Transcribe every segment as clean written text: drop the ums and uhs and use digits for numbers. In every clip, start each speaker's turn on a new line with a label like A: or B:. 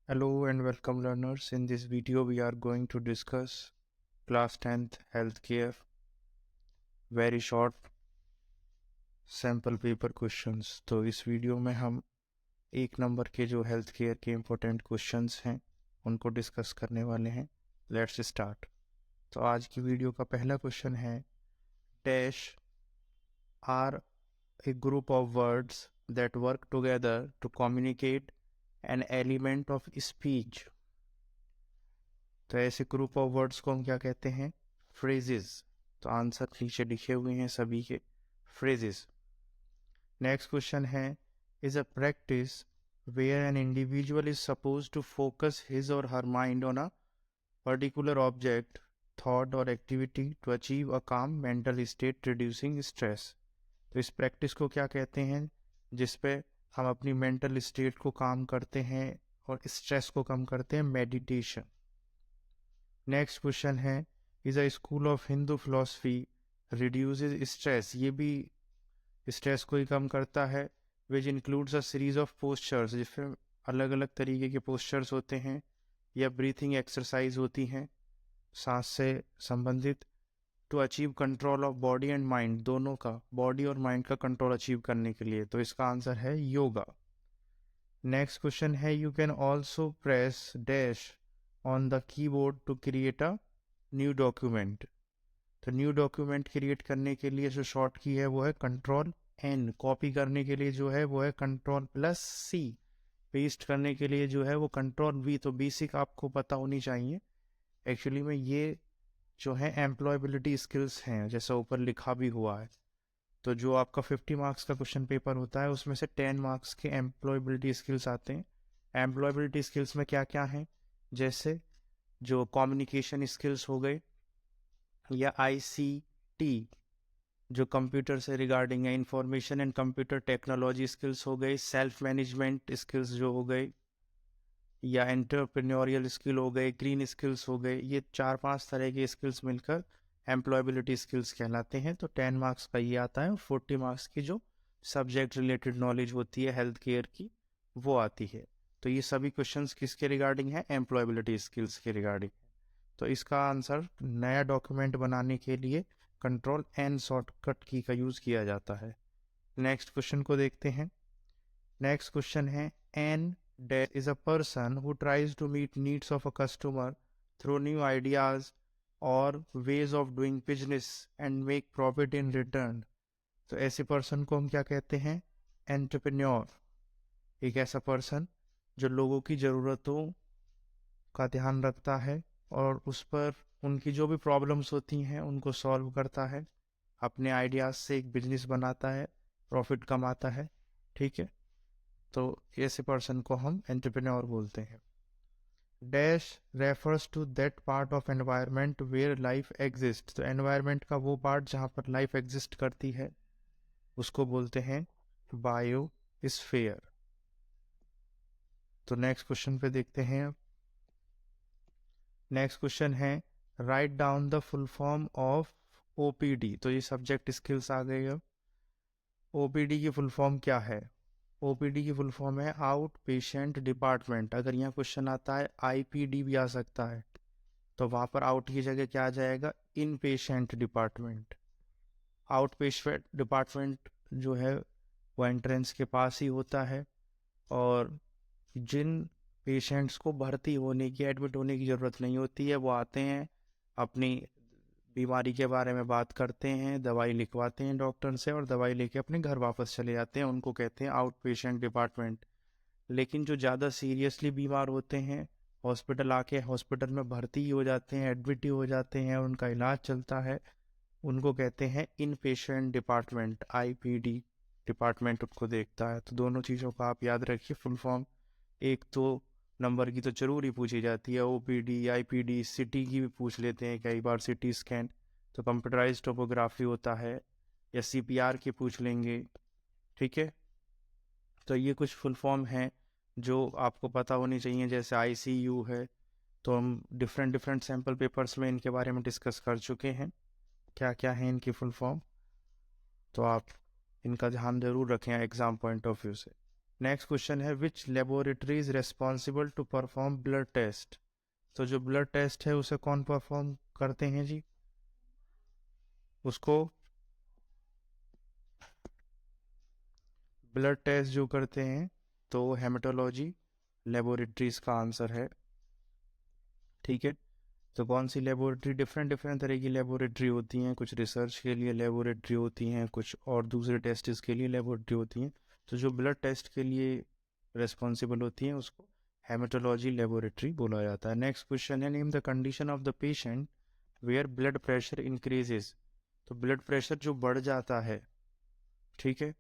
A: Hello and welcome learners. In this video we are going to discuss class 10th healthcare very short sample paper questions। तो इस video में हम एक number के जो health care के इम्पोर्टेंट क्वेश्चंस हैं उनको डिस्कस करने वाले हैं। Let's start. तो आज की वीडियो का पहला क्वेश्चन है dash are a group of words that work together to communicate an element of speech. तो ऐसे ग्रुप ऑफ वर्ड्स को हम क्या कहते हैं? फ्रेजेस। तो आंसर नीचे लिखे हुए हैं सभी के, फ्रेजेस। नेक्स्ट क्वेश्चन है is a practice where an individual is suppose to focus his और her mind on a particular object, thought और activity to achieve a calm mental state reducing stress. तो इस प्रैक्टिस को क्या कहते हैं? जिसपे हम अपनी मेंटल स्टेट को काम करते हैं और स्ट्रेस को कम करते हैं, मेडिटेशन। नेक्स्ट क्वेश्चन है is a school of Hindu philosophy reduces stress. ये भी स्ट्रेस को ही कम करता है। Which includes a series of postures, जिसमें अलग अलग तरीके के पोस्चर्स होते हैं या ब्रीथिंग एक्सरसाइज होती हैं सांस से संबंधित, to achieve control of body and mind, दोनों का, बॉडी और माइंड का कंट्रोल अचीव करने के लिए। तो इसका आंसर है योगा। नेक्स्ट क्वेश्चन है you can also press dash on the keyboard to create a new document. तो न्यू डॉक्यूमेंट क्रिएट करने के लिए जो शॉर्ट की है वो है कंट्रोल एन। कॉपी करने के लिए जो है वो है कंट्रोल प्लस सी। पेस्ट करने के लिए जो है वो कंट्रोल वी। तो बेसिक आपको पता होनी चाहिए। एक्चुअली में ये जो है एम्प्लॉयबिलिटी स्किल्स हैं, जैसा ऊपर लिखा भी हुआ है। तो जो आपका 50 मार्क्स का क्वेश्चन पेपर होता है उसमें से 10 मार्क्स के एम्प्लॉयबिलिटी स्किल्स आते हैं। एम्प्लॉयबिलिटी स्किल्स में क्या क्या हैं? जैसे जो कम्युनिकेशन स्किल्स हो गए, या आईसीटी जो कंप्यूटर से रिगार्डिंग है, information and computer technology skills हो गई, सेल्फ मैनेजमेंट स्किल्स जो हो गए, या एंटरप्रेन्योरियल स्किल हो गए, ग्रीन स्किल्स हो गए। ये 4-5 तरह के स्किल्स मिलकर एम्प्लॉयबिलिटी स्किल्स कहलाते हैं। तो 10 मार्क्स का ये आता है और 40 मार्क्स की जो सब्जेक्ट रिलेटेड नॉलेज होती है हेल्थ केयर की वो आती है। तो ये सभी क्वेश्चंस किसके रिगार्डिंग है? एम्प्लॉयबिलिटी स्किल्स के रिगार्डिंग। तो इसका आंसर नया डॉक्यूमेंट बनाने के लिए कंट्रोल एन शॉर्टकट की का यूज़ किया जाता है। नेक्स्ट क्वेश्चन को देखते हैं। नेक्स्ट क्वेश्चन है an date is a person who tries to meet needs of a customer through new ideas और ways of doing business and make profit in return. तो ऐसे पर्सन को हम क्या कहते हैं? एंटरप्रेन्योर। एक ऐसा पर्सन जो लोगों की ज़रूरतों का ध्यान रखता है और उस पर उनकी जो भी प्रॉब्लम्स होती हैं उनको सॉल्व करता है, अपने आइडियाज़ से एक बिजनेस बनाता है, प्रॉफिट कमाता है। ठीक है, तो ऐसे पर्सन को हम एंटरप्रेन्योर बोलते हैं। Dash refers to that part of environment where life exist. तो एनवायरनमेंट का वो पार्ट जहाँ पर लाइफ एग्जिस्ट करती है उसको बोलते हैं बायोस्फीयर। तो नेक्स्ट क्वेश्चन पे देखते हैं। नेक्स्ट क्वेश्चन है write down the full form of OPD. तो ये सब्जेक्ट स्किल्स आ गए। अब ओपीडी की फुल फॉर्म क्या है? ओपीडी की फुल फॉर्म है आउट पेशेंट डिपार्टमेंट। अगर यहाँ क्वेश्चन आता है आईपीडी भी आ सकता है, तो वहाँ पर आउट की जगह क्या आ जाएगा? Inpatient department. Outpatient department जो है वो एंट्रेंस के पास ही होता है, और जिन पेशेंट्स को भर्ती होने की, एडमिट होने की ज़रूरत नहीं होती है, वो आते हैं, अपनी बीमारी के बारे में बात करते हैं, दवाई लिखवाते हैं डॉक्टर से और दवाई लेके अपने घर वापस चले जाते हैं। उनको कहते हैं आउट पेशेंट डिपार्टमेंट। लेकिन जो ज़्यादा सीरियसली बीमार होते हैं, हॉस्पिटल आके हॉस्पिटल में भर्ती हो जाते हैं, एडमिट ही हो जाते हैं और उनका इलाज चलता है, उनको कहते हैं इन पेशेंट डिपार्टमेंट। आईपीडी डिपार्टमेंट उनको देखता है। तो दोनों चीज़ों का आप याद रखिए फुल फॉर्म। एक तो नंबर की तो जरूर ही पूछी जाती है, ओपीडी, आईपीडी, सिटी की भी पूछ लेते हैं कई बार, सिटी स्कैन तो कंप्यूटराइज टोपोग्राफी होता है, या सीपीआर की पूछ लेंगे। ठीक है, तो ये कुछ फुल फॉर्म हैं जो आपको पता होनी चाहिए। जैसे आईसीयू है, तो हम डिफरेंट डिफरेंट सैम्पल पेपर्स में इनके बारे में डिस्कस कर चुके हैं, क्या क्या है इनकी फुल फॉर्म। तो आप इनका ध्यान ज़रूर रखें एग्ज़ाम पॉइंट ऑफ व्यू से। नेक्स्ट क्वेश्चन है which laboratory is responsible to perform blood test. तो जो ब्लड टेस्ट है उसे कौन परफॉर्म करते हैं जी? उसको ब्लड टेस्ट जो करते हैं तो हेमेटोलॉजी लेबोरेटरीज का आंसर है। ठीक है, तो कौन सी लेबोरेटरी, डिफरेंट डिफरेंट तरह की लेबोरेटरी होती हैं, कुछ रिसर्च के लिए लेबोरेटरी होती हैं, कुछ और दूसरे टेस्ट्स के लिए लेबोरेटरी होती हैं। तो जो ब्लड टेस्ट के लिए रिस्पॉन्सिबल होती हैं उसको हेमेटोलॉजी लेबोरेटरी बोला जाता है। नेक्स्ट क्वेश्चन है name the condition of the patient where blood pressure increases. तो ब्लड प्रेशर जो बढ़ जाता है, ठीक है,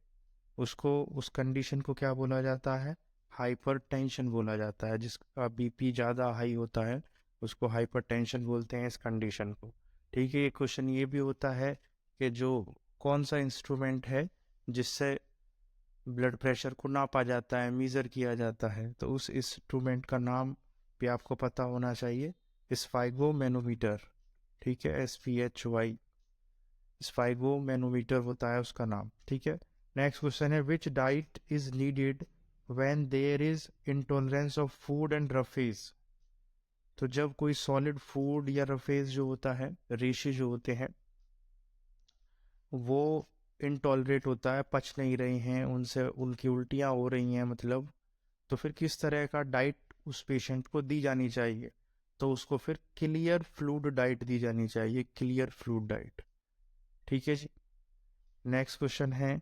A: उसको, उस कंडीशन को क्या बोला जाता है? हाइपरटेंशन बोला जाता है। जिसका बीपी ज़्यादा हाई होता है उसको हाइपरटेंशन बोलते हैं इस कंडीशन को। ठीक है, ये क्वेश्चन ये भी होता है कि जो कौन सा इंस्ट्रूमेंट है जिससे ब्लड प्रेशर को नापा जाता है, मीज़र किया जाता है, तो उस इंस्ट्रूमेंट का नाम भी आपको पता होना चाहिए। स्फाइगो मैनोमीटर। ठीक है, SPHY, स्फाइगो मैनोमीटर होता है उसका नाम। ठीक है, नेक्स्ट क्वेश्चन है which diet is needed when there is intolerance of food and roughage. तो जब कोई सॉलिड फूड या रफेज जो होता है, रेशे जो होते हैं, वो इनटॉलरेट होता है, पच नहीं रहे हैं, उनसे उनकी उल्टियाँ हो रही हैं मतलब, तो फिर किस तरह का डाइट उस पेशेंट को दी जानी चाहिए? तो उसको फिर क्लियर फ्लूइड डाइट दी जानी चाहिए, क्लियर फ्लूइड डाइट। ठीक है जी, नेक्स्ट क्वेश्चन है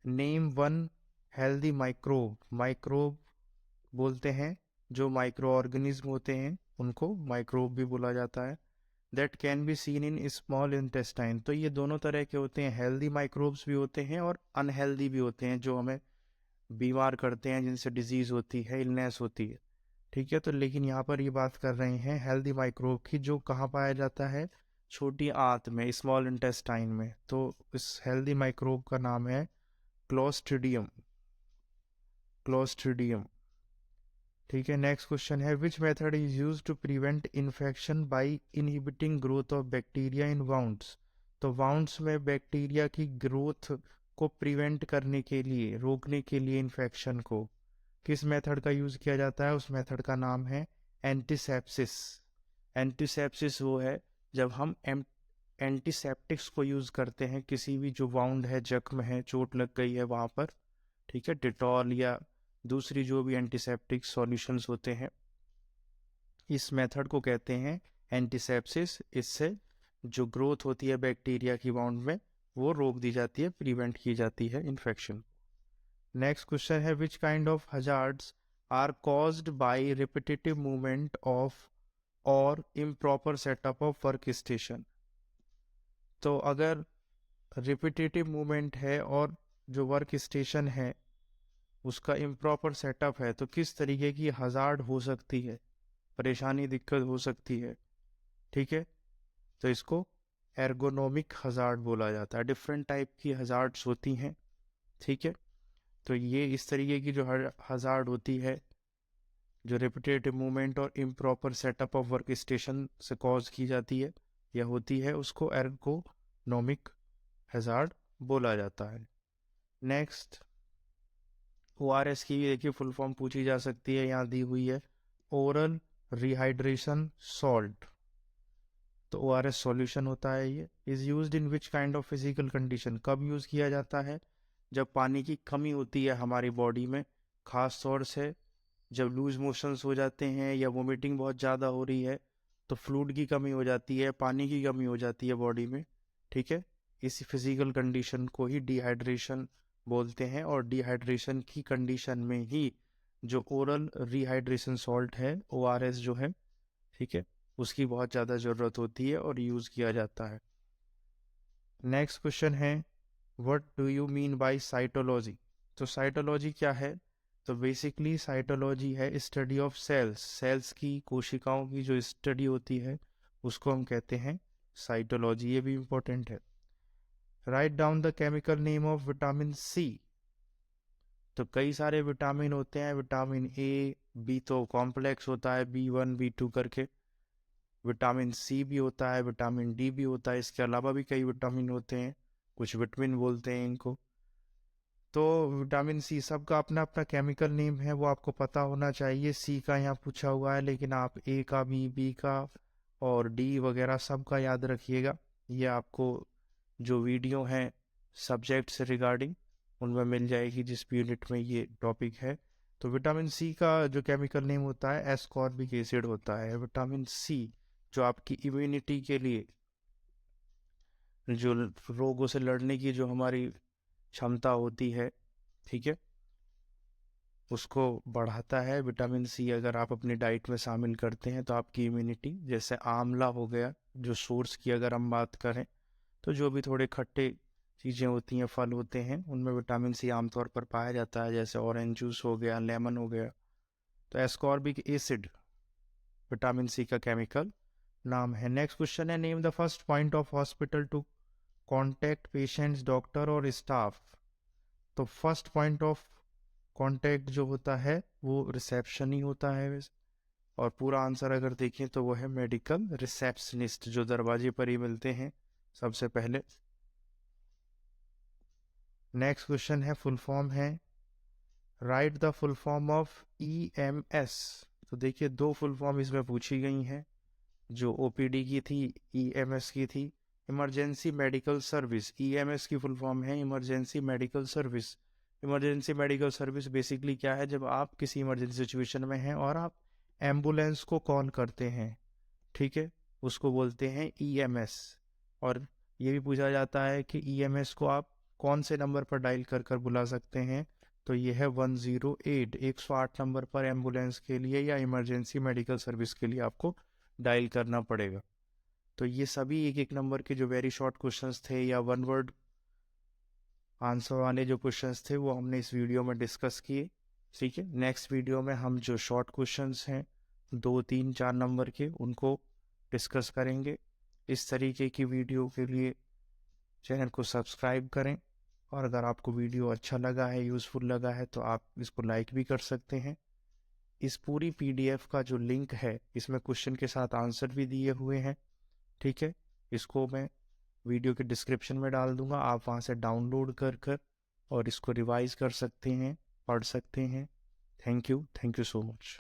A: name one healthy microbe. Microbe बोलते हैं जो माइक्रो ऑर्गेनिज्म होते हैं उनको माइक्रोब भी बोला जाता है। That can be seen in small intestine. तो ये दोनों तरह के होते हैं, हेल्दी माइक्रोब्स भी होते हैं और अनहेल्दी भी होते हैं जो हमें बीमार करते हैं, जिनसे डिजीज होती है, इलनेस होती है। ठीक है, तो लेकिन यहाँ पर ये बात कर रहे हैं हेल्दी माइक्रोब की, जो कहाँ पाया जाता है? छोटी आंत में, स्मॉल इंटेस्टाइन में। तो इस हेल्दी माइक्रोब का नाम है क्लोस्ट्रिडियम। क्लोस्ट्रिडियम। ठीक है, नेक्स्ट क्वेश्चन है which method is use to prevent infection by inhibiting growth of bacteria in wounds. तो वाउंड्स में बैक्टीरिया की ग्रोथ को प्रिवेंट करने के लिए, रोकने के लिए इन्फेक्शन को किस मेथड का यूज किया जाता है? उस मेथड का नाम है एंटीसेप्सिस। एंटीसेप्सिस वो है जब हम एंटीसेप्टिक्स को यूज करते हैं किसी भी जो वाउंड है, जख्म है, चोट लग गई है वहां पर। ठीक है, डिटॉल या दूसरी जो भी एंटीसेप्टिक सॉल्यूशंस होते हैं, इस मेथड को कहते हैं एंटीसेप्सिस। इससे जो ग्रोथ होती है बैक्टीरिया की वाउंड में वो रोक दी जाती है, प्रिवेंट की जाती है इन्फेक्शन। नेक्स्ट क्वेश्चन है which kind of hazards are caused by repetitive movement of और improper setup of work station. तो अगर रिपीटेटिव मूवमेंट है और जो वर्क स्टेशन है उसका इम्प्रॉपर सेटअप है, तो किस तरीके की हजार्ड हो सकती है, परेशानी, दिक्कत हो सकती है? ठीक है, तो इसको एर्गोनोमिक हजार्ड बोला जाता है। डिफरेंट टाइप की हजार्ड्स होती हैं। ठीक है, तो ये इस तरीके की जो हजार्ड होती है, जो रिपीटेटिव मूवमेंट और improper setup of work station से कॉज की जाती है या होती है, उसको एर्गोनोमिक हजार्ड बोला जाता है। नेक्स्ट, ORS की भी देखिए फुल फॉर्म पूछी जा सकती है, यहाँ दी हुई है, ओरल रिहाइड्रेशन सॉल्ट। तो ORS सॉल्यूशन होता है ये। Is used in which kind of physical condition. कब यूज किया जाता है? जब पानी की कमी होती है हमारी बॉडी में, खास तौर से जब लूज मोशंस हो जाते हैं या वोमिटिंग बहुत ज़्यादा हो रही है, तो फ्लूइड की कमी हो जाती है, पानी की कमी हो जाती है बॉडी में। ठीक है, इस फिजिकल कंडीशन को ही डिहाइड्रेशन बोलते हैं, और डिहाइड्रेशन की कंडीशन में ही जो ओरल रिहाइड्रेशन सॉल्ट है, ORS जो है, ठीक है, उसकी बहुत ज़्यादा ज़रूरत होती है और यूज़ किया जाता है। नेक्स्ट क्वेश्चन है what do you mean by cytology. तो साइटोलॉजी क्या है? तो बेसिकली साइटोलॉजी है स्टडी ऑफ सेल्स। सेल्स की, कोशिकाओं की जो स्टडी होती है उसको हम कहते हैं साइटोलॉजी। ये भी इंपॉर्टेंट है। Write down the chemical name of vitamin C. तो कई सारे विटामिन होते हैं, विटामिन A, B तो कॉम्प्लेक्स होता है, B1 B2 करके, विटामिन सी भी होता है, विटामिन डी भी होता है, इसके अलावा भी कई विटामिन होते हैं, कुछ विटामिन बोलते हैं इनको। तो विटामिन सी सबका अपना अपना केमिकल नेम है, वो आपको पता होना चाहिए। सी का यहाँ पूछा हुआ है, लेकिन आप ए का भी, बी का और डी वगैरह सब का याद रखिएगा। ये आपको जो वीडियो है सब्जेक्ट से रिगार्डिंग उनमें मिल जाएगी, जिस भी यूनिट में ये टॉपिक है। तो विटामिन सी का जो केमिकल नेम होता है एस्कॉर्बिक एसिड होता है। विटामिन सी जो आपकी इम्यूनिटी के लिए, जो रोगों से लड़ने की जो हमारी क्षमता होती है, ठीक है, उसको बढ़ाता है। विटामिन सी अगर आप अपनी डाइट में शामिल करते हैं तो आपकी इम्यूनिटी, जैसे आंवला हो गया, जो सोर्स की अगर हम बात करें तो जो भी थोड़े खट्टे चीज़ें होती हैं, फल होते हैं, उनमें विटामिन सी आमतौर पर पाया जाता है, जैसे ऑरेंज जूस हो गया, लेमन हो गया। तो एस्कॉर्बिक एसिड विटामिन सी का केमिकल नाम है। नेक्स्ट क्वेश्चन है, name the first point of hospital to contact patients, doctor और स्टाफ। तो फर्स्ट पॉइंट ऑफ कांटेक्ट जो होता है वो रिसेप्शन ही होता है वैसे। और पूरा आंसर अगर देखें तो वो है मेडिकल रिसेप्शनिस्ट, जो दरवाजे पर ही मिलते हैं सबसे पहले। नेक्स्ट क्वेश्चन है, फुल फॉर्म है, right the full form of EMS. तो देखिए दो फुल फॉर्म इसमें पूछी गई हैं, जो ओपीडी की थी, ईएमएस की थी, इमरजेंसी मेडिकल सर्विस। ईएमएस की फुल फॉर्म है emergency medical service. Emergency medical service basically क्या है, जब आप किसी इमरजेंसी सिचुएशन में हैं और आप एम्बुलेंस को कॉल करते हैं, ठीक है, उसको बोलते हैं ईएमएस। और ये भी पूछा जाता है कि ईएमएस को आप कौन से नंबर पर डायल कर कर बुला सकते हैं, तो ये है 108, 108 नंबर पर एम्बुलेंस के लिए या इमरजेंसी मेडिकल सर्विस के लिए आपको डायल करना पड़ेगा। तो ये सभी एक एक नंबर के जो वेरी शॉर्ट क्वेश्चंस थे या वन वर्ड आंसर वाले जो क्वेश्चंस थे वो हमने इस वीडियो में डिस्कस किए, ठीक है। नेक्स्ट वीडियो में हम जो शॉर्ट क्वेश्चंस हैं 2, 3, 4 नंबर के, उनको डिस्कस करेंगे। इस तरीके की वीडियो के लिए चैनल को सब्सक्राइब करें, और अगर आपको वीडियो अच्छा लगा है, यूज़फुल लगा है, तो आप इसको लाइक भी कर सकते हैं। इस पूरी पीडीएफ का जो लिंक है, इसमें क्वेश्चन के साथ आंसर भी दिए हुए हैं, ठीक है। इसको मैं वीडियो के डिस्क्रिप्शन में डाल दूंगा, आप वहाँ से डाउनलोड कर कर और इसको रिवाइज कर सकते हैं, पढ़ सकते हैं। Thank you so much.